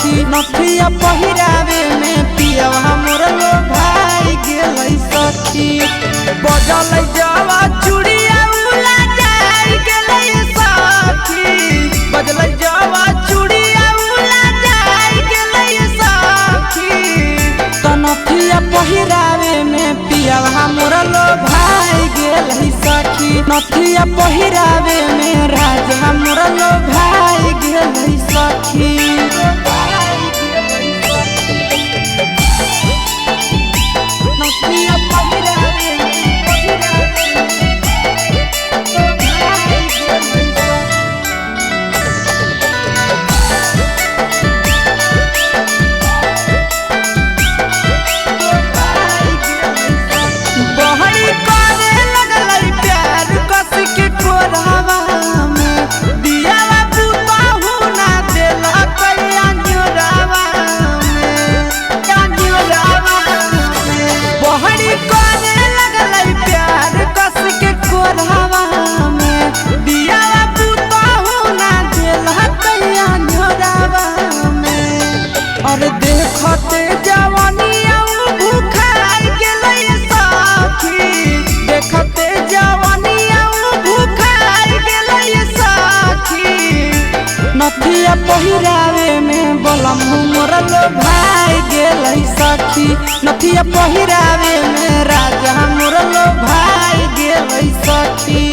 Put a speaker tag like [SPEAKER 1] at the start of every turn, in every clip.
[SPEAKER 1] सखी नथिया पहिरावे में पियवा मोर लो भाई गेलै सखी बजल जावा चूड़िया उला जाई गेलै सखी बजल जावा चूड़िया उला जाई गेलै सखी त नथिया पहिरावे में पियवा मोर लो भाई गेलै सखी नथिया पहिरावे में राजा मोर लो भाई गेलै सखी देखते जवानिया भूखाई गेलै सखी देखते जवानिया भूखाई गेलै सखी नथिया पहिरावे में बलम मोर लो भाई गेलै सखी नथिया पहिरावे में राजा मोर लो भाई गेलै सखी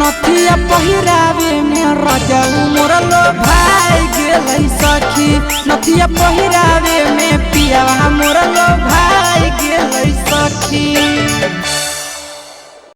[SPEAKER 1] नथिया पहिरावे में राजा मोर लो भाई गेलै सखी नथिया